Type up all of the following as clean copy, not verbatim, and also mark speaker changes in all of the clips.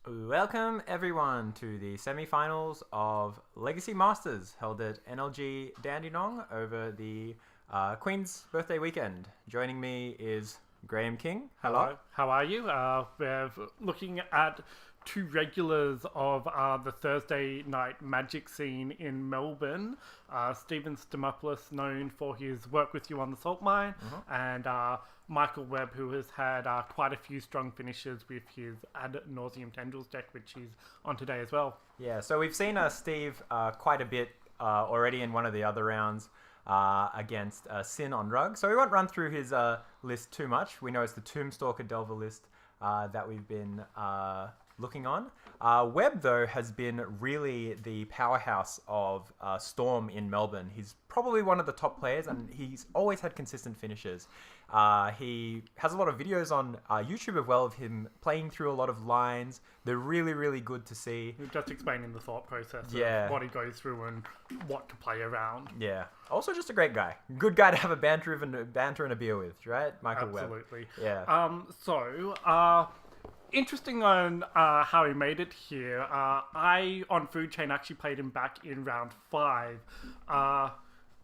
Speaker 1: Welcome everyone to the semi-finals of Legacy Masters held at NLG Dandenong over the Queen's birthday weekend. Joining me is Graham King. Hello.
Speaker 2: How are you? We're looking at two regulars of the Thursday night magic scene in Melbourne. Stephen Stamopoulos, known for his work with you on the Salt Mine, and Michael Webb, who has had quite a few strong finishes with his Ad Nauseam Tendrils deck, which he's on today as well.
Speaker 1: Yeah, so we've seen Steve quite a bit already in one of the other rounds against Sin on Rug. So we won't run through his list too much. We know it's the Tombstalker Delver list that we've been looking on. Webb, though, has been really the powerhouse of Storm in Melbourne. He's probably one of the top players, and he's always had consistent finishes. He has a lot of videos on YouTube as well of him playing through a lot of lines. They're really, really good to see.
Speaker 2: Just explaining the thought process of what he goes through and what to play around.
Speaker 1: Yeah. Also just a great guy. Good guy to have a banter and a beer with, right? Michael Webb.
Speaker 2: Absolutely.
Speaker 1: Yeah.
Speaker 2: Interesting on how he made it here. I, on Food Chain, actually played him back in round 5.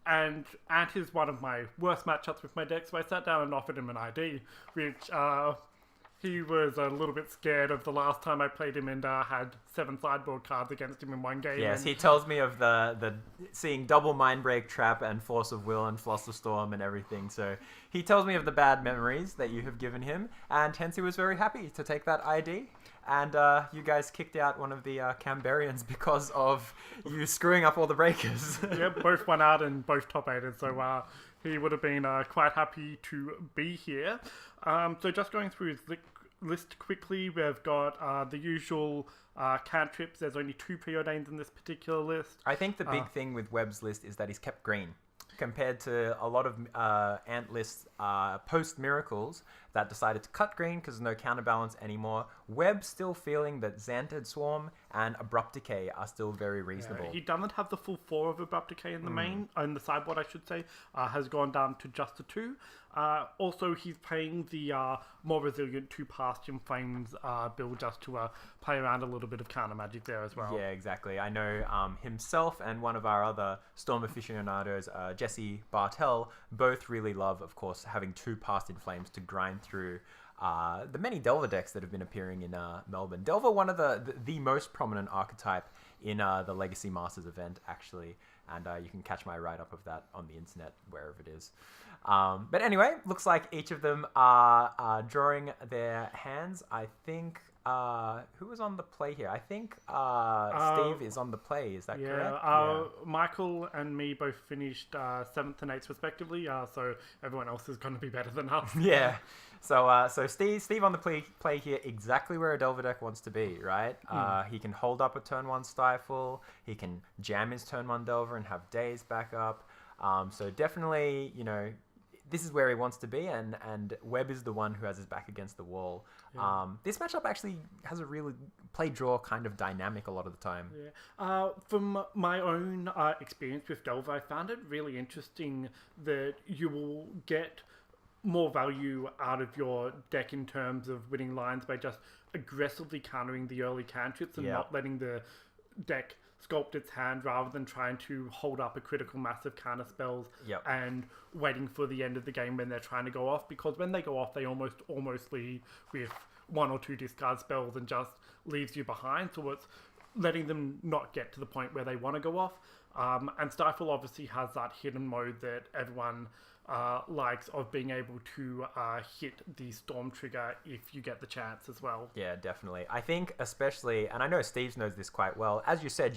Speaker 2: And Ant is one of my worst matchups with my deck, so I sat down and offered him an ID, which he was a little bit scared of the last time I played him and had 7 sideboard cards against him in one game.
Speaker 1: Yes, he tells me of the seeing double Mindbreak Trap and Force of Will and Flusterstorm and everything. So he tells me of the bad memories that you have given him, and hence he was very happy to take that ID. And you guys kicked out one of the Camberians because of you screwing up all the breakers.
Speaker 2: Yeah, both won out and both top 8'd, so he would have been quite happy to be here. So just going through his list quickly, we've got the usual cantrips. There's only 2 preordains in this particular list.
Speaker 1: I think the big thing with Webb's list is that he's kept green. Compared to a lot of Ant lists post-Miracles that decided to cut green because there's no counterbalance anymore. Webb still feeling that Xanted Swarm and Abrupt Decay are still very reasonable.
Speaker 2: Yeah, he doesn't have the full 4 of Abrupt Decay in the main, in the sideboard I should say, has gone down to just the 2. Also, he's playing the more resilient 2 Bastion Flames build just to play around a little bit of counter magic there as well.
Speaker 1: Yeah, exactly. I know himself and one of our other Storm aficionados, Jesse Bartel, both really love, of course, having 2 Past in Flames to grind through the many Delver decks that have been appearing in Melbourne. Delver, one of the most prominent archetype in the Legacy Masters event, actually. And you can catch my write-up of that on the internet, wherever it is. But anyway, looks like each of them are drawing their hands. I think... who was on the play here? I think Steve is on the play. Is that correct?
Speaker 2: Yeah. Michael and me both finished 7th and 8th respectively. So everyone else is going to be better than us.
Speaker 1: Yeah. So Steve on the play here, exactly where a Delver deck wants to be, right? He can hold up a turn 1 Stifle. He can jam his turn 1 Delver and have Daze back up. So definitely, this is where he wants to be, and Webb is the one who has his back against the wall. Yeah. This matchup actually has a really play-draw kind of dynamic a lot of the time.
Speaker 2: Yeah. From my own experience with Delver, I found it really interesting that you will get more value out of your deck in terms of winning lines by just aggressively countering the early cantrips and not letting the deck sculpt its hand rather than trying to hold up a critical massive counter spells and waiting for the end of the game when they're trying to go off, because when they go off they almost leave with 1 or 2 discard spells and just leaves you behind. So it's letting them not get to the point where they want to go off. And Stifle obviously has that hidden mode that everyone likes, of being able to hit the Storm trigger if you get the chance as well.
Speaker 1: Yeah, definitely. I think especially, and I know Steve knows this quite well, as you said,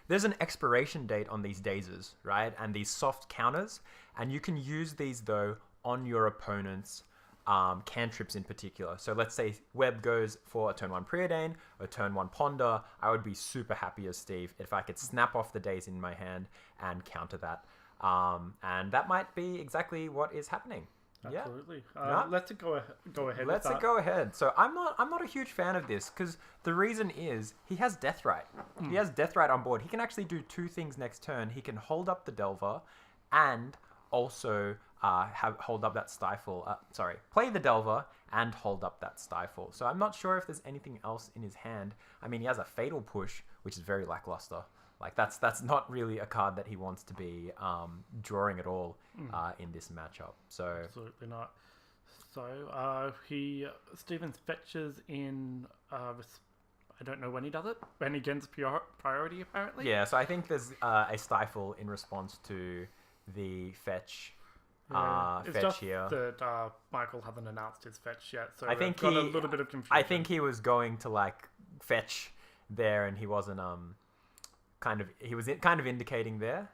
Speaker 1: there's an expiration date on these dazes, right? And these soft counters, and you can use these though on your opponent's cantrips in particular. So let's say Webb goes for a turn 1 Preordain, a turn 1 Ponder. I would be super happy as Steve if I could snap off the daze in my hand and counter that. And that might be exactly what is happening.
Speaker 2: Absolutely. Let's go ahead.
Speaker 1: Let's go ahead. So I'm not a huge fan of this, because the reason is he has Deathrite. He has Deathrite on board. He can actually do 2 things next turn. He can hold up the Delver and also hold up that stifle. Play the Delver and hold up that stifle. So I'm not sure if there's anything else in his hand. I mean, he has a Fatal Push, which is very lackluster. Like that's not really a card that he wants to be drawing at all in this matchup. So
Speaker 2: absolutely not. So Stevens fetches in. I don't know when he does it. When he gets priority, apparently.
Speaker 1: Yeah. So I think there's a stifle in response to the fetch.
Speaker 2: It's
Speaker 1: fetch
Speaker 2: just
Speaker 1: here.
Speaker 2: that Michael hasn't announced his fetch yet, so
Speaker 1: I think
Speaker 2: got a little bit of confusion.
Speaker 1: I think he was going to like fetch there, and he wasn't. He was kind of indicating there.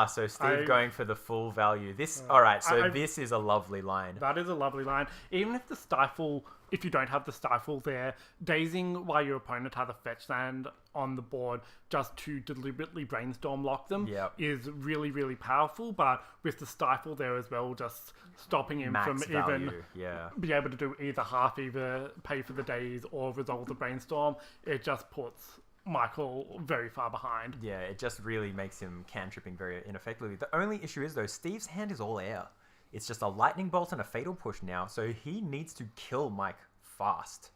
Speaker 1: So Steve going for the full value. All right. So this is a lovely line.
Speaker 2: That is a lovely line. Even if the stifle, if you don't have the stifle there, dazing while your opponent has a fetch land on the board just to deliberately brainstorm lock them is really, really powerful. But with the stifle there as well, just stopping him
Speaker 1: Max
Speaker 2: from
Speaker 1: value.
Speaker 2: even be able to do either pay for the daze or resolve the brainstorm, it just puts Michael very far behind.
Speaker 1: Yeah, it just really makes him cantripping very ineffectively. The only issue is, though, Steve's hand is all air. It's just a lightning bolt and a fatal push now, so he needs to kill Mike fast.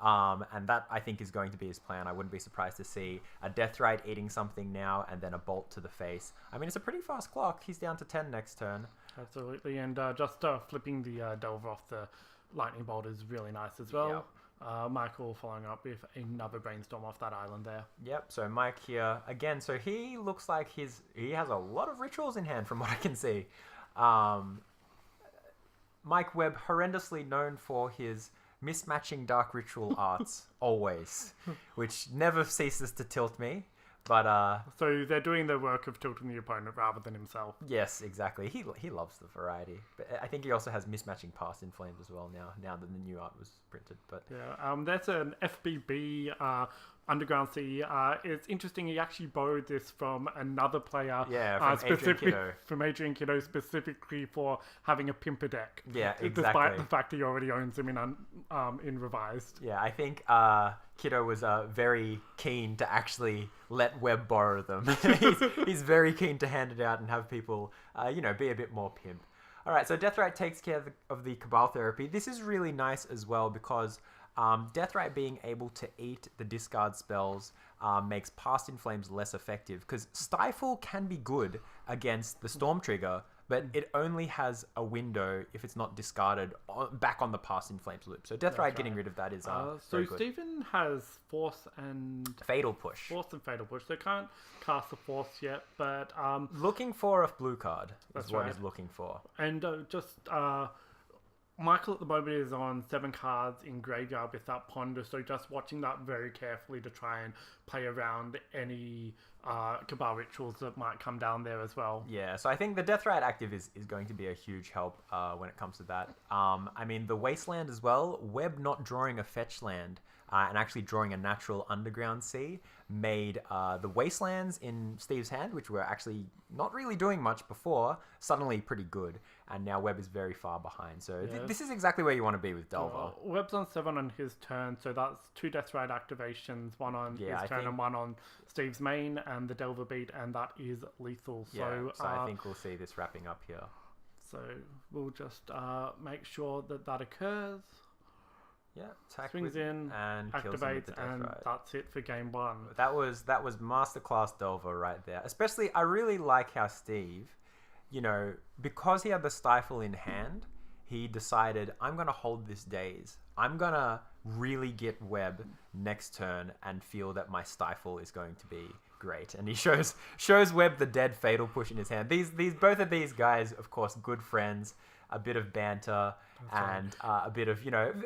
Speaker 1: And that, I think, is going to be his plan. I wouldn't be surprised to see a Deathrite eating something now and then a bolt to the face. I mean, it's a pretty fast clock. He's down to 10 next turn.
Speaker 2: Absolutely, and just flipping the Delver off the lightning bolt is really nice as well.
Speaker 1: Yep.
Speaker 2: Michael following up with another brainstorm off that island there.
Speaker 1: Yep, so Mike here again. So he looks like he has a lot of rituals in hand from what I can see. Mike Webb, horrendously known for his mismatching dark ritual arts, always, which never ceases to tilt me. But
Speaker 2: so they're doing the work of tilting the opponent rather than himself.
Speaker 1: Yes, exactly. He loves the variety. But I think he also has mismatching Past in Flames as well now that the new art was printed. But
Speaker 2: yeah, that's an FBB Underground Sea. It's interesting. He actually borrowed this from another player.
Speaker 1: Yeah,
Speaker 2: from Adrian Kiddo, specifically for having a Pimper deck.
Speaker 1: Yeah, exactly.
Speaker 2: Despite the fact he already owns him in Revised.
Speaker 1: Yeah, I think Kiddo was very keen to actually let Webb borrow them. he's very keen to hand it out and have people, be a bit more pimp. All right, so Deathrite takes care of the Cabal Therapy. This is really nice as well because Deathrite being able to eat the discard spells makes Past in Flames less effective because Stifle can be good against the Storm Trigger, but it only has a window if it's not discarded back on the Past in Flames loop. So Deathrite getting rid of that is very good.
Speaker 2: Stephen has Force and
Speaker 1: Fatal Push.
Speaker 2: Force and Fatal Push. They can't cast the Force yet, but
Speaker 1: looking for a blue card is what he's looking for.
Speaker 2: And Michael at the moment is on 7 cards in graveyard with that Ponder, so just watching that very carefully to try and play around any Cabal rituals that might come down there as well.
Speaker 1: Yeah, so I think the Deathrite active is going to be a huge help when it comes to that. I mean, the Wasteland as well, Webb not drawing a fetch land and actually drawing a natural Underground Sea made the Wastelands in Steve's hand, which were actually not really doing much before, suddenly pretty good. And now Webb is very far behind. So this is exactly where you want to be with Delver.
Speaker 2: Webb's on 7 on his turn, so that's 2 Deathrite activations, 1 on his turn and 1 on Steve's main, and the Delver beat, and that is lethal. So
Speaker 1: I think we'll see this wrapping up here.
Speaker 2: So we'll just make sure that occurs.
Speaker 1: Yeah,
Speaker 2: swings in
Speaker 1: and
Speaker 2: activates, and that's it for game 1.
Speaker 1: That was masterclass Delver right there. Especially, I really like how Steve, because he had the Stifle in hand, he decided, I'm going to hold this daze. I'm going to really get Webb next turn and feel that my Stifle is going to be great. And he shows Webb the dead Fatal Push in his hand. Both of these guys, of course, good friends, a bit of banter, and a bit of,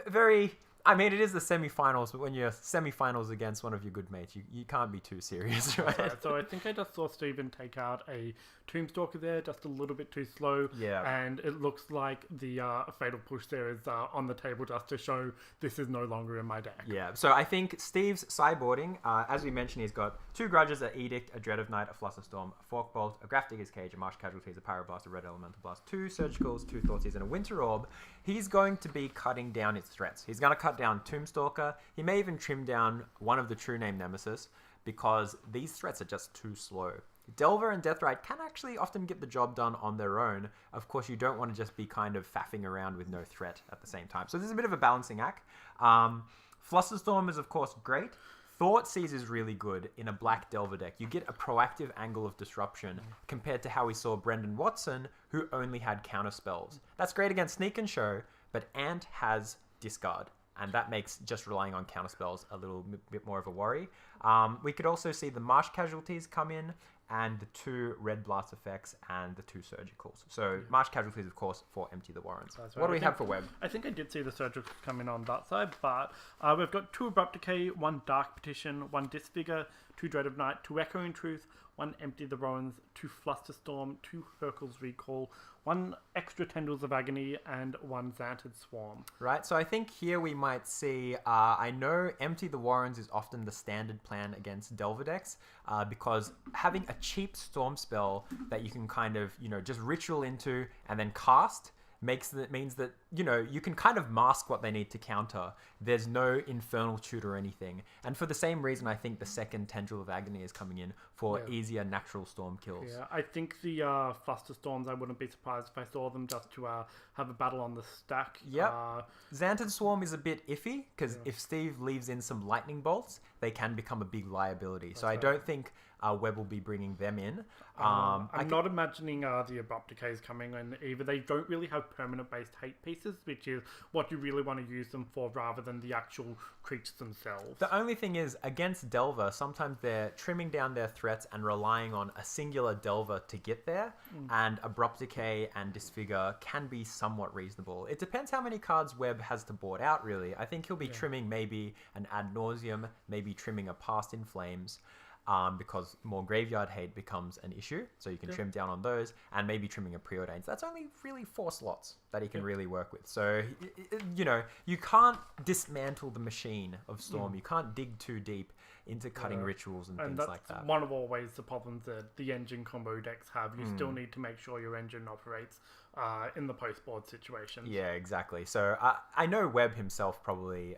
Speaker 1: very... I mean, it is the semifinals, but when you're semifinals against one of your good mates, you can't be too serious, right?
Speaker 2: So I think I just saw Steven take out a Tombstalker there, just a little bit too slow.
Speaker 1: Yeah.
Speaker 2: And it looks like the Fatal Push there is on the table just to show this is no longer in my deck.
Speaker 1: Yeah, so I think Steve's sideboarding, as we mentioned, he's got 2 Grudges, a Edict, a Dread of Night, a Flusterstorm, a Forkbolt, a Grafdigger's Cage, a Marsh Casualties, a Pyroblast, a Red Elemental Blast, 2 Surgicals, 2 Thoughtseize, and a Winter Orb. He's going to be cutting down its threats. He's going to cut down Tombstalker. He may even trim down one of the True Name Nemesis because these threats are just too slow. Delver and Deathrite can actually often get the job done on their own. Of course, you don't want to just be kind of faffing around with no threat at the same time. So this is a bit of a balancing act. Flusterstorm is, of course, great. Thoughtseize is really good in a black Delver deck. You get a proactive angle of disruption compared to how we saw Brendan Watson, who only had counter spells. That's great against Sneak and Show, but Ant has discard, and that makes just relying on counter spells a little bit more of a worry. We could also see the Marsh Casualties come in, and the 2 Red Blast effects and the 2 Surgicals. So Marsh Casualties, of course, for Empty the Warrens.
Speaker 2: Right.
Speaker 1: What do we have for Webb?
Speaker 2: I think I did see the Surgicals come in on that side, but we've got 2 Abrupt Decay, 1 Dark Petition, 1 Disfigure, 2 Dread of Night, 2 Echoing Truth, 1 Empty the Warrens, 2 Flusterstorm, 2 Hercules Recall, 1 extra Tendrils of Agony, and 1 Xantid Swarm.
Speaker 1: Right, so I think here we might see, I know Empty the Warrens is often the standard plan against Delver decks, because having a cheap storm spell that you can kind of, just ritual into and then cast means that, you can kind of mask what they need to counter. There's no Infernal Tutor or anything. And for the same reason, I think the second Tendril of Agony is coming in for easier natural storm kills.
Speaker 2: Yeah, I think the Flusterstorms, I wouldn't be surprised if I saw them just to have a battle on the stack.
Speaker 1: Yep. Xantid Swarm is a bit iffy, because if Steve leaves in some Lightning Bolts, they can become a big liability. So I don't think Webb will be bringing them in.
Speaker 2: I'm not imagining the Abrupt Decays coming in either. They don't really have permanent-based hate pieces, which is what you really want to use them for rather than the actual creatures themselves.
Speaker 1: The only thing is, against Delver, sometimes they're trimming down their threats and relying on a singular Delver to get there, and Abrupt Decay and Disfigure can be somewhat reasonable. It depends how many cards Webb has to board out, really. I think he'll be trimming maybe an Ad Nauseam, maybe trimming a Past in Flames, because more graveyard hate becomes an issue, so you can trim down on those, and maybe trimming a Preordains. That's only really 4 slots that he can really work with. So, you can't dismantle the machine of Storm. You can't dig too deep into cutting rituals and things like that.
Speaker 2: And that's one of always the problems that the engine combo decks have. You still need to make sure your engine operates in the post-board situations.
Speaker 1: Yeah, exactly. So I know Webb himself probably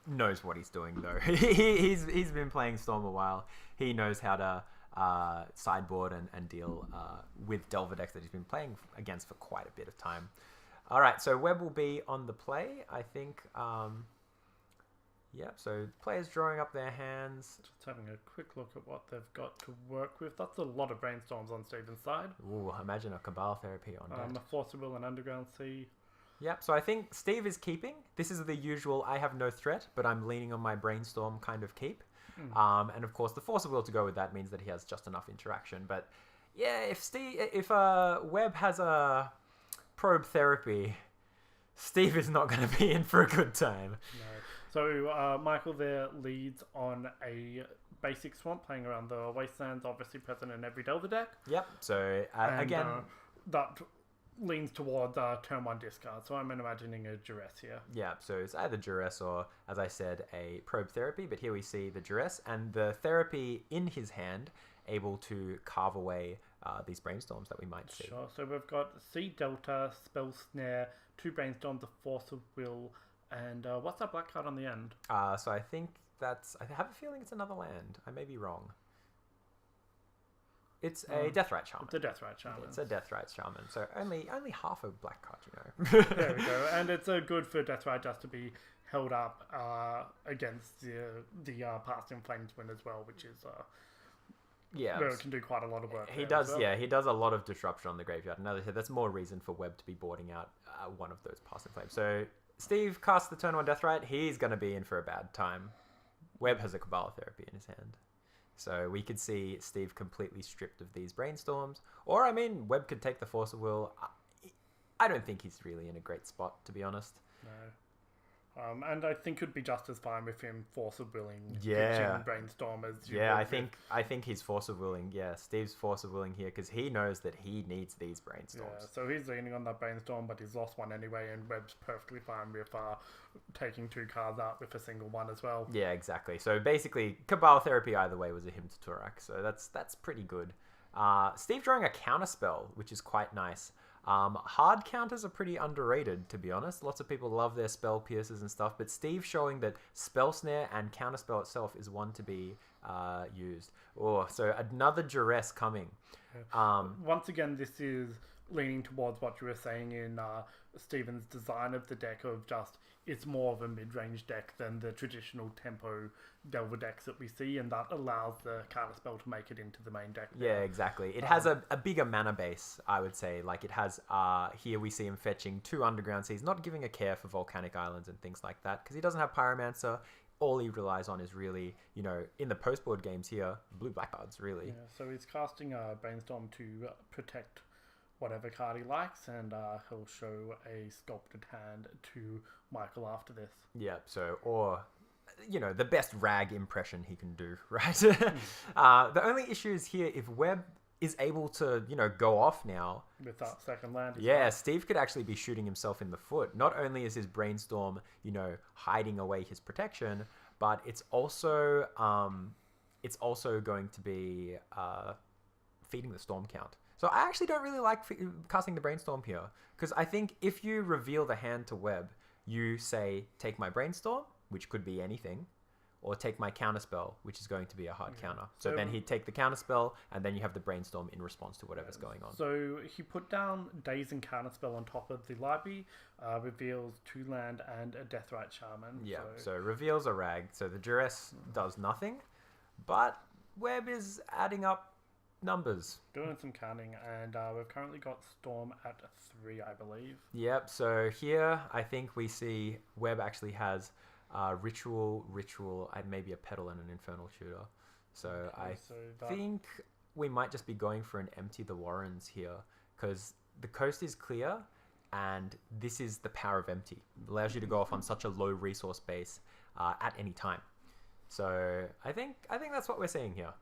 Speaker 1: knows what he's doing, though. He's been playing Storm a while. He knows how to sideboard and deal with Delver decks that he's been playing against for quite a bit of time. All right, so Webb will be on the play, I think. So players drawing up their hands.
Speaker 2: Just having a quick look at what they've got to work with. That's a lot of brainstorms on Steven's side.
Speaker 1: Ooh, imagine a Cabal Therapy on that.
Speaker 2: A Force of Will and Underground Sea.
Speaker 1: Yep, so I think Steve is keeping. This is the usual, I have no threat, but I'm leaning on my brainstorm kind of keep. And of course, the Force of Will to go with that means that he has just enough interaction. But yeah, if Webb has a Probe Therapy, Steve is not going to be in for a good time.
Speaker 2: No. So Michael there leads on a basic swamp, playing around the Wastelands, obviously present in every Delver deck.
Speaker 1: Yep, so again...
Speaker 2: that leans towards turn 1 discard, so I'm imagining a Duress here.
Speaker 1: Yeah, so it's either Duress or, as I said, a Probe Therapy, but here we see the Duress and the Therapy in his hand, able to carve away these brainstorms that we might see.
Speaker 2: Sure, so we've got Sea Delta, Spell Snare, 2 brainstorms, a Force of Will, and what's that black card on the end?
Speaker 1: So I think I have a feeling it's another land. I may be wrong. It's a Deathrite Shaman.
Speaker 2: It's a Deathrite Shaman.
Speaker 1: It's a Deathrite Shaman. So only half a black card,
Speaker 2: There we go. And it's good for Deathrite just to be held up against the Past in Flames win as well, which is where it can do quite a lot of work.
Speaker 1: He does, well. He does a lot of disruption on the graveyard. And as I said, that's more reason for Webb to be boarding out one of those Past in Flames. So Steve casts the turn 1 Deathrite. He's going to be in for a bad time. Webb has a Cabal Therapy in his hand. So we could see Steve completely stripped of these brainstorms. Or, Webb could take the Force of Will. I don't think he's really in a great spot, to be honest.
Speaker 2: No. And I think it'd be just as fine with him Force of Willing Brainstorm as you would
Speaker 1: I think he's Force of Willing. Yeah, Steve's Force of Willing here because he knows that he needs these brainstorms.
Speaker 2: Yeah, so he's leaning on that brainstorm, but he's lost one anyway, and Webb's perfectly fine with taking 2 cards out with a single one as well.
Speaker 1: Yeah, exactly. So basically, Cabal Therapy either way was a him to Turak, so that's pretty good. Steve drawing a counterspell, which is quite nice. Hard counters are pretty underrated, to be honest. Lots of people love their spell pierces and stuff, but Steve showing that spell snare and counterspell itself is one to be used. Oh, so another duress coming.
Speaker 2: Once again, this is leaning towards what you were saying in Steven's design of the deck of just it's more of a mid-range deck than the traditional tempo Delver decks that we see, and that allows the counterspell to make it into the main deck.
Speaker 1: Yeah, exactly. It has a bigger mana base, I would say. Like it has, here we see him fetching 2 Underground Seas, not giving a care for Volcanic Islands and things like that, because he doesn't have Pyromancer. All he relies on is really, in the post-board games here, blue black cards, really.
Speaker 2: Yeah, so he's casting Brainstorm to protect whatever card he likes, and he'll show a sculpted hand to Michael after this.
Speaker 1: Yeah, so, or, the best rag impression he can do, right? The only issue is here, if Webb is able to, go off now.
Speaker 2: With that second land.
Speaker 1: Yeah, Steve could actually be shooting himself in the foot. Not only is his Brainstorm, hiding away his protection, but it's also going to be feeding the storm count. So I actually don't really like casting the Brainstorm here, because I think if you reveal the hand to Webb, you say, take my Brainstorm, which could be anything, or take my Counterspell, which is going to be a hard counter. So then he'd take the Counterspell, and then you have the Brainstorm in response to whatever's going on.
Speaker 2: So he put down Daze and Counterspell on top of the library, reveals 2 land and a Deathrite Shaman.
Speaker 1: Yeah, so reveals a rag. So the Duress does nothing, but Webb is adding up numbers.
Speaker 2: Doing some counting, and we've currently got Storm at 3, I believe.
Speaker 1: Yep, so here I think we see Webb actually has Ritual, and maybe a Petal and an Infernal Shooter. So okay, I think we might just be going for an Empty the Warrens here, because the coast is clear, and this is the power of Empty. It allows you to go off on such a low resource base at any time. So I think that's what we're seeing here.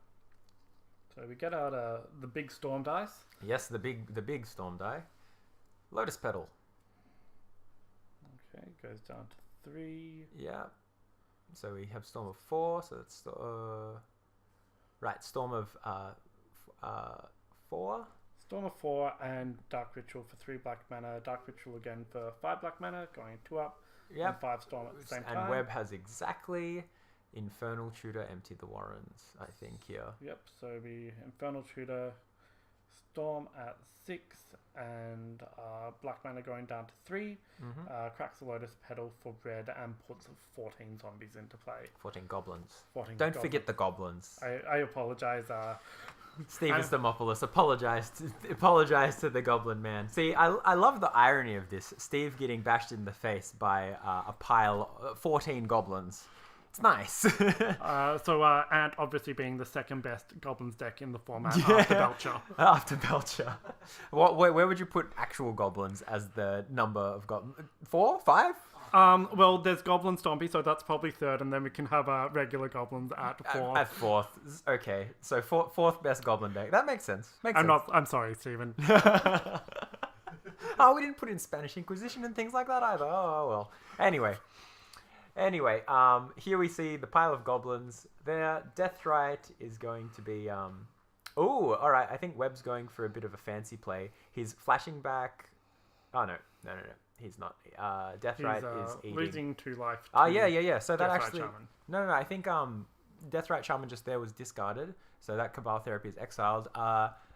Speaker 2: So we get out the big Storm dice.
Speaker 1: Yes, the big Storm die. Lotus Petal.
Speaker 2: Okay, goes down to 3.
Speaker 1: Yeah. So we have Storm of 4. So that's right. Storm of 4.
Speaker 2: Storm of 4 and Dark Ritual for 3 black mana. Dark Ritual again for 5 black mana, going 2 up.
Speaker 1: Yeah.
Speaker 2: 5 Storm at the same time.
Speaker 1: And Webb has exactly Infernal Tutor, Empty the Warrens, I think, here.
Speaker 2: Yep, so we Infernal Tutor, Storm at 6, and black mana going down to 3. Cracks the Lotus Petal for red and puts 14 zombies into play.
Speaker 1: 14 goblins.
Speaker 2: 14
Speaker 1: Don't forget the goblins.
Speaker 2: I apologize.
Speaker 1: Steven Stamopoulos, apologize to the Goblin Man. See, I love the irony of this. Steve getting bashed in the face by a pile, 14 goblins. It's nice.
Speaker 2: So Ant obviously being the second best Goblins deck in the format after Belcher.
Speaker 1: After Belcher. Where would you put actual goblins as the number of goblins? 4? 5?
Speaker 2: Well, there's Goblin Stompy, so that's probably 3rd, and then we can have regular Goblins at 4th.
Speaker 1: At 4th. Okay, so 4th best Goblin deck. That makes sense.
Speaker 2: I'm sorry, Stephen.
Speaker 1: Oh, we didn't put in Spanish Inquisition and things like that either. Oh, well. Anyway, here we see the pile of goblins there. Deathrite is going to be... Oh, all right. I think Webb's going for a bit of a fancy play. He's flashing back... Oh, no. He's not. Deathrite is eating...
Speaker 2: losing 2 life.
Speaker 1: Yeah. So that
Speaker 2: Deathrite
Speaker 1: actually...
Speaker 2: Shaman.
Speaker 1: No. I think Deathrite Shaman just there was discarded. So that Cabal Therapy is exiled.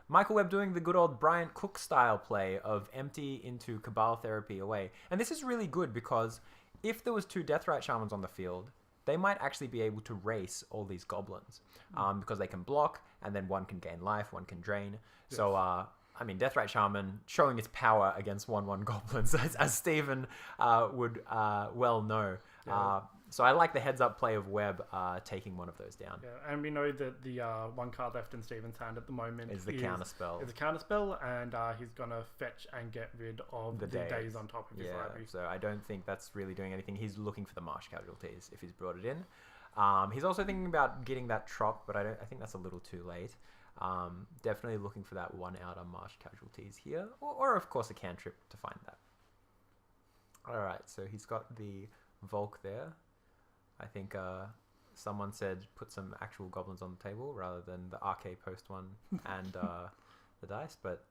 Speaker 1: Michael Webb doing the good old Bryant Cook style play of empty into Cabal Therapy away. And this is really good because... if there was 2 Deathrite Shamans on the field, they might actually be able to race all these goblins because they can block, and then one can gain life, one can drain. Yes. So, Deathrite Shaman showing its power against 1/1 goblins, as Stephen would well know. Yeah. So I like the heads-up play of Webb taking one of those down.
Speaker 2: Yeah, and we know that the 1 card left in Stephen's hand at the moment
Speaker 1: is the Counterspell.
Speaker 2: Is a Counterspell, and he's going to fetch and get rid of the days on top of his library.
Speaker 1: So I don't think that's really doing anything. He's looking for the Marsh Casualties if he's brought it in. He's also thinking about getting that Trop, but I think that's a little too late. Definitely looking for that 1 outer Marsh Casualties here, or of course a cantrip to find that. All right, so he's got the Volk there. I think someone said put some actual goblins on the table rather than the RK post one and the dice, but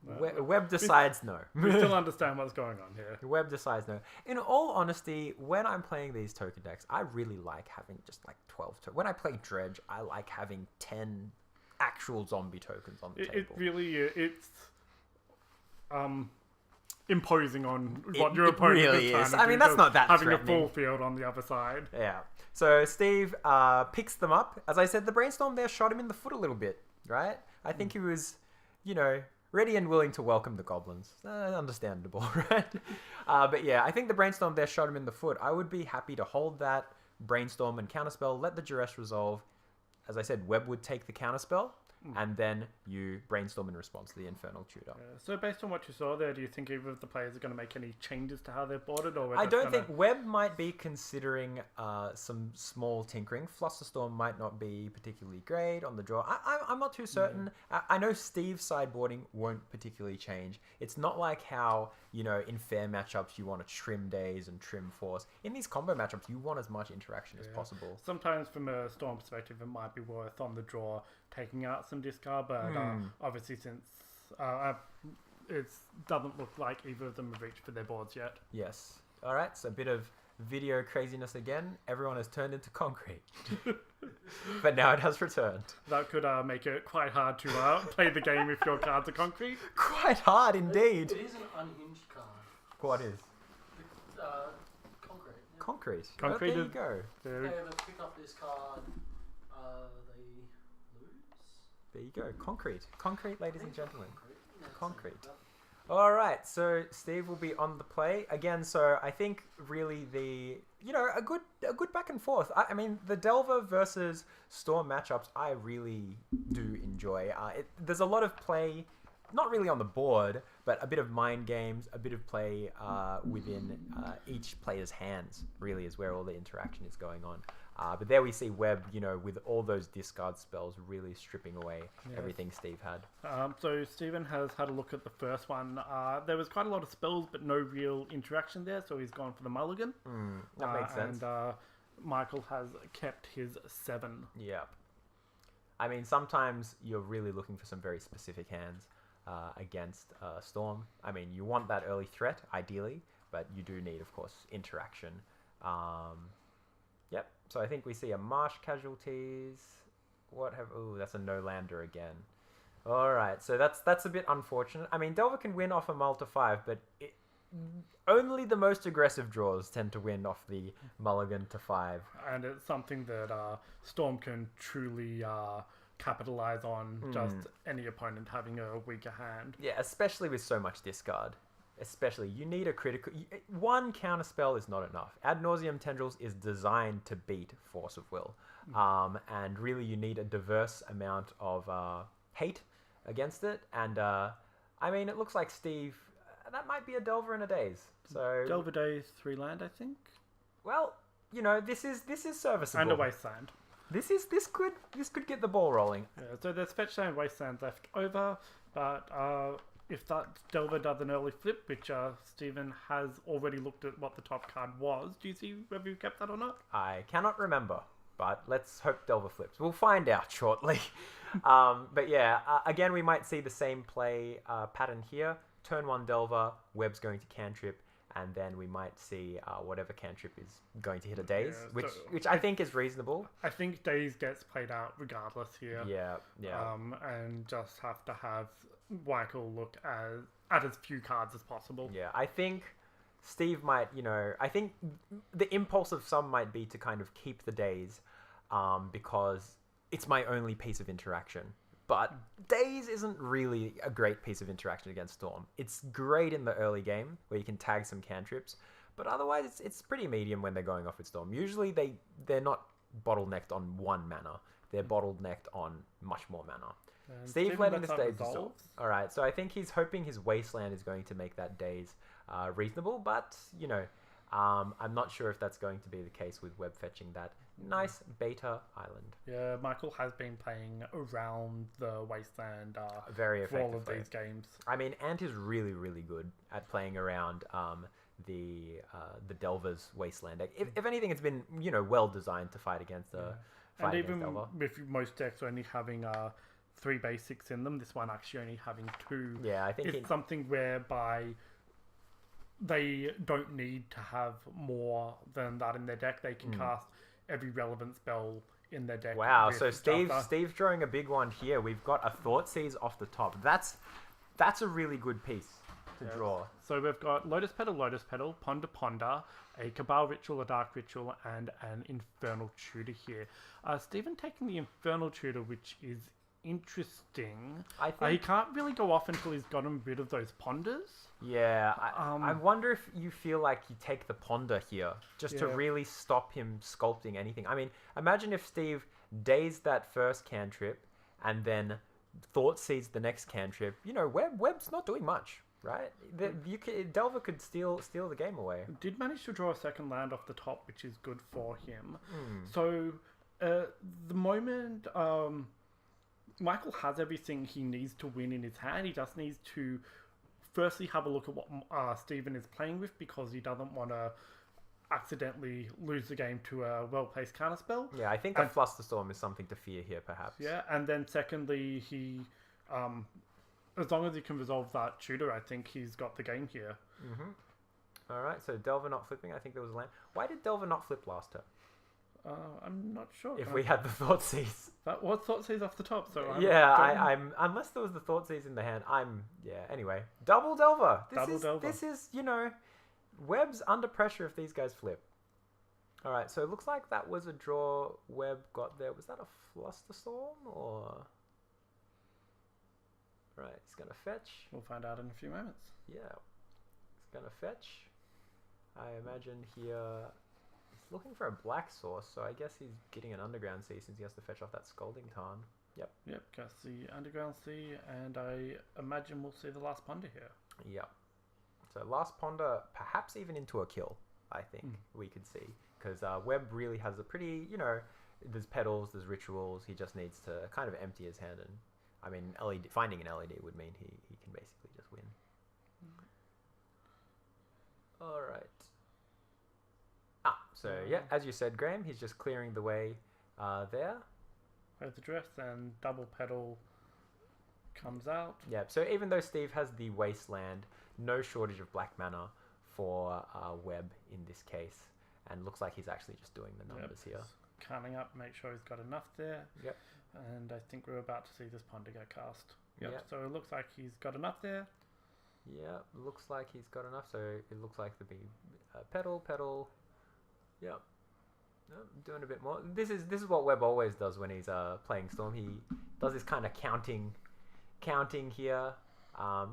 Speaker 1: Webb decides no.
Speaker 2: We still understand what's going on here.
Speaker 1: Webb decides no. In all honesty, when I'm playing these token decks, I really like having just like 12 tokens. When I play Dredge, I like having 10 actual zombie tokens on the table.
Speaker 2: It really it's imposing on what your opponent
Speaker 1: really
Speaker 2: is trying
Speaker 1: is.
Speaker 2: to
Speaker 1: I
Speaker 2: do,
Speaker 1: mean, that's not that
Speaker 2: having
Speaker 1: threatening.
Speaker 2: a full field on the other side.
Speaker 1: Yeah. So Steve picks them up. As I said, the brainstorm there shot him in the foot a little bit, right? I think he was, ready and willing to welcome the goblins. Understandable, right? But yeah, I think the brainstorm there shot him in the foot. I would be happy to hold that brainstorm and counterspell, let the duress resolve. As I said, Webb would take the counterspell, and then you brainstorm in response to the Infernal Tutor.
Speaker 2: So based on what you saw there, do you think either of the players are going to make any changes to how they're boarded? Or
Speaker 1: I don't think Webb might be considering some small tinkering. Flusterstorm might not be particularly great on the draw. I'm not too certain. I know Steve's sideboarding won't particularly change. It's not like how, in fair matchups you want to trim days and trim force. In these combo matchups, you want as much interaction as possible.
Speaker 2: Sometimes from a Storm perspective, it might be worth on the draw taking out some discard, but obviously since it doesn't look like either of them have reached for their boards yet.
Speaker 1: Yes. All right, so a bit of video craziness again. Everyone has turned into concrete. But now it has returned.
Speaker 2: That could make it quite hard to play the game if your cards are concrete.
Speaker 1: Quite hard indeed.
Speaker 3: It is an unhinged card.
Speaker 1: What is?
Speaker 3: Concrete. Yeah.
Speaker 1: Concrete.
Speaker 2: Concrete
Speaker 1: There you
Speaker 2: is-
Speaker 1: go.
Speaker 3: If they ever pick up this card, they lose.
Speaker 1: There you go. Concrete. Concrete, ladies and gentlemen.
Speaker 3: Yeah,
Speaker 1: Concrete.
Speaker 3: something like
Speaker 1: All right, so Steve will be on the play again. So I think really a good back and forth. I mean, the Delver versus Storm matchups I really do enjoy. There's a lot of play, not really on the board, but a bit of mind games, a bit of play within each player's hands. Really, is where all the interaction is going on. But there we see Webb, with all those discard spells really stripping away everything Steve had.
Speaker 2: So Stephen has had a look at the first one. There was quite a lot of spells, but no real interaction there, so he's gone for the mulligan.
Speaker 1: That makes sense.
Speaker 2: And Michael has kept his 7.
Speaker 1: Yeah. I mean, sometimes you're really looking for some very specific hands against Storm. I mean, you want that early threat, ideally, but you do need, of course, interaction. Yep. So I think we see a Marsh Casualties. Ooh, that's a no-lander again. All right. So that's a bit unfortunate. I mean, Delver can win off a mull to 5, but only the most aggressive draws tend to win off the mulligan to 5.
Speaker 2: And it's something that Storm can truly capitalize on, just any opponent having a weaker hand.
Speaker 1: Yeah, especially with so much discard. Especially, you need a critical... One counterspell is not enough. Ad nauseam Tendrils is designed to beat Force of Will. And really, you need a diverse amount of hate against it. And, I mean, it looks like Steve... that might be a Delver in a Daze. So
Speaker 2: Delver Days 3 land, I think.
Speaker 1: Well, this is serviceable.
Speaker 2: And a Wasteland.
Speaker 1: This could get the ball rolling.
Speaker 2: Yeah, so there's Fetch Land Wasteland left over, but if that Delver does an early flip, which Stephen has already looked at what the top card was, do you see whether you kept that or not?
Speaker 1: I cannot remember, but let's hope Delver flips. We'll find out shortly. But yeah, again, we might see the same play pattern here. Turn 1 Delver, Webb's going to cantrip, and then we might see whatever cantrip is going to hit a Daze, which I think is reasonable.
Speaker 2: I think Daze gets played out regardless here.
Speaker 1: Yeah.
Speaker 2: And just have to have Michael look at as few cards as possible.
Speaker 1: Yeah, I think Steve might, I think the impulse of some might be to kind of keep the Daze because it's my only piece of interaction. But Daze isn't really a great piece of interaction against Storm. It's great in the early game where you can tag some cantrips, but otherwise it's pretty medium when they're going off with Storm. Usually they're not bottlenecked on 1 mana. They're bottlenecked on much more mana. Steve letting this Daze resolve. All right, so I think he's hoping his Wasteland is going to make that Daze reasonable, but, I'm not sure if that's going to be the case with Webb fetching that nice beta island.
Speaker 2: Yeah, Michael has been playing around the Wasteland
Speaker 1: very
Speaker 2: for all of
Speaker 1: effectively.
Speaker 2: these games.
Speaker 1: I mean, Ant is really, really good at playing around the Delver's Wasteland deck. If anything, it's been well designed to fight against
Speaker 2: And even
Speaker 1: Delver.
Speaker 2: with most decks only having 3 basics in them. This one actually only having 2.
Speaker 1: Yeah, I think
Speaker 2: It's something whereby they don't need to have more than that in their deck. They can cast every relevant spell in their deck.
Speaker 1: Wow,
Speaker 2: with
Speaker 1: so
Speaker 2: just
Speaker 1: Steve's drawing a big one here. We've got a Thoughtseize off the top. That's a really good piece to draw.
Speaker 2: So we've got Lotus Petal, Ponder, a Cabal Ritual, a Dark Ritual, and an Infernal Tutor here. Stephen taking the Infernal Tutor, which is interesting.
Speaker 1: I think
Speaker 2: he can't really go off until he's gotten rid of those Ponders.
Speaker 1: Yeah, I wonder if you feel like you take the Ponder here just to really stop him sculpting anything. I mean, imagine if Steve dazed that first cantrip and then Thoughtseize the next cantrip. You know, Webb's not doing much, right? Delver could steal the game away.
Speaker 2: Did manage to draw a second land off the top, which is good for him. So, the moment Michael has everything he needs to win in his hand, he just needs to firstly have a look at what Stephen is playing with, because he doesn't want to accidentally lose the game to a well-placed counterspell.
Speaker 1: Yeah, I think a Flusterstorm is something to fear here, perhaps.
Speaker 2: Yeah, and then secondly, he, as long as he can resolve that tutor, I think he's got the game here.
Speaker 1: All right, so Delver not flipping. I think there was a land. Why did Delver not flip last turn?
Speaker 2: I'm not sure.
Speaker 1: If we had the Thoughtseize.
Speaker 2: That was Thoughtseize off the top, so
Speaker 1: I'm unless there was the Thoughtseize in the hand. Anyway, double Delver. This is Webb's under pressure if these guys flip. All right, so it looks like that was a draw Webb got there. Was that a Flusterstorm or? Right, he's gonna fetch.
Speaker 2: We'll find out in a few moments.
Speaker 1: Yeah, he's gonna fetch. I imagine here. Looking for a black source, so I guess he's getting an Underground Sea since he has to fetch off that Scalding Tarn. Yep,
Speaker 2: cast the Underground Sea, and I imagine we'll see the last Ponder here.
Speaker 1: Yep. So last Ponder, perhaps even into a kill, I think we could see. Because Webb really has a pretty, there's petals, there's rituals, he just needs to kind of empty his hand. And I mean, finding an LED would mean he can basically just win. Alright. So yeah, as you said, Graham, he's just clearing the way there.
Speaker 2: Both the dress and double petal comes out.
Speaker 1: Yeah, so even though Steve has the Wasteland, no shortage of black mana for Webb in this case. And looks like he's actually just doing the numbers here.
Speaker 2: Counting up, make sure he's got enough there.
Speaker 1: Yep.
Speaker 2: And I think we're about to see this Ponder get cast.
Speaker 1: Yep.
Speaker 2: So it looks like he's got enough there.
Speaker 1: Yeah, looks like he's got enough. So it looks like there'll be petal. Yep. Doing a bit more. This is what Webb always does when he's playing Storm. He does this kind of counting here,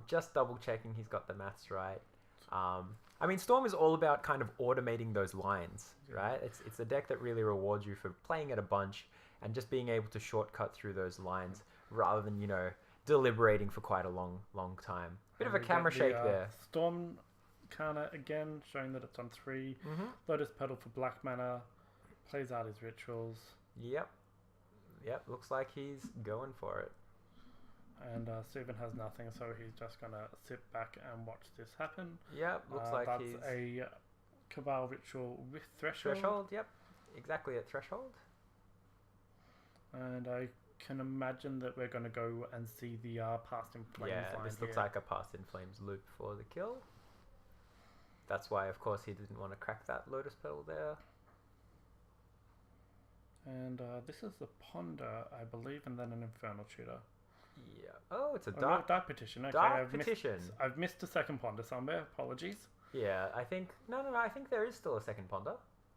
Speaker 1: just double checking he's got the maths right. I mean, Storm is all about kind of automating those lines, right? It's a deck that really rewards you for playing it a bunch and just being able to shortcut through those lines rather than deliberating for quite a long time. Bit of a camera shake there.
Speaker 2: Storm counter again, showing that it's on 3. Lotus Petal for black mana. Plays out his rituals. Yep.
Speaker 1: Looks like he's going for it.
Speaker 2: And Stephen has nothing, so he's just gonna sit back and watch this happen.
Speaker 1: Yep. Looks like
Speaker 2: that's
Speaker 1: he's
Speaker 2: a Cabal Ritual with Threshold.
Speaker 1: Yep. Exactly at Threshold.
Speaker 2: And I can imagine that we're gonna go and see the Past in Flames line.
Speaker 1: Yeah, this looks like a Past in Flames loop for the kill. That's why, of course, he didn't want to crack that Lotus Petal there.
Speaker 2: And this is the Ponder, I believe, and then an Infernal Tutor.
Speaker 1: Yeah. Oh, it's a Dark
Speaker 2: Petition. Okay,
Speaker 1: Dark Petition.
Speaker 2: I've missed a second Ponder somewhere. Apologies.
Speaker 1: Yeah, I think... No, I think there is still a second Ponder.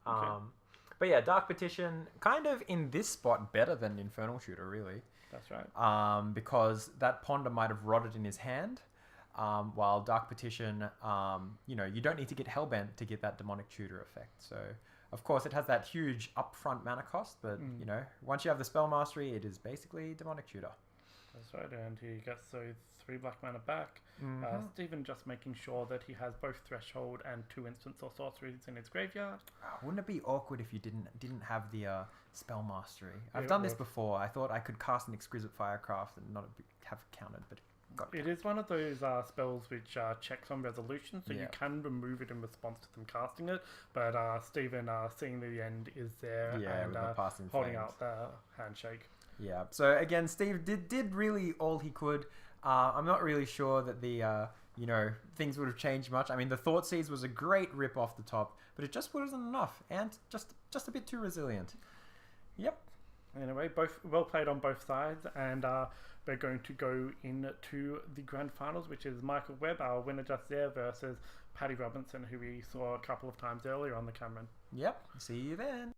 Speaker 2: Okay.
Speaker 1: But yeah, Dark Petition, kind of in this spot, better than Infernal Tutor, really.
Speaker 2: That's right.
Speaker 1: Because that Ponder might have rotted in his hand. While Dark Petition, you don't need to get Hellbent to get that Demonic Tutor effect. So, of course, it has that huge upfront mana cost, but, once you have the Spell Mastery, it is basically Demonic Tutor.
Speaker 2: That's right, and he gets those 3 black mana back. Stephen just making sure that he has both Threshold and 2 instants or sorceries in his graveyard.
Speaker 1: Wouldn't it be awkward if you didn't have the Spell Mastery? I've done this before. I thought I could cast an Exquisite Firecraft and not have it counted, but
Speaker 2: It is one of those spells which checks on resolution, so you can remove it in response to them casting it. But Stephen, seeing the end, is there and
Speaker 1: with the passing
Speaker 2: holding
Speaker 1: flames.
Speaker 2: out the handshake.
Speaker 1: Yeah. So again, Steve did really all he could. I'm not really sure that the things would have changed much. I mean, the Thought Seize was a great rip off the top, but it just wasn't enough, and just a bit too resilient. Yep.
Speaker 2: Anyway, both well played on both sides, and we're going to go into the grand finals, which is Michael Webb, our winner just there, versus Paddy Robinson, who we saw a couple of times earlier on the Cameron.
Speaker 1: Yep. See you then.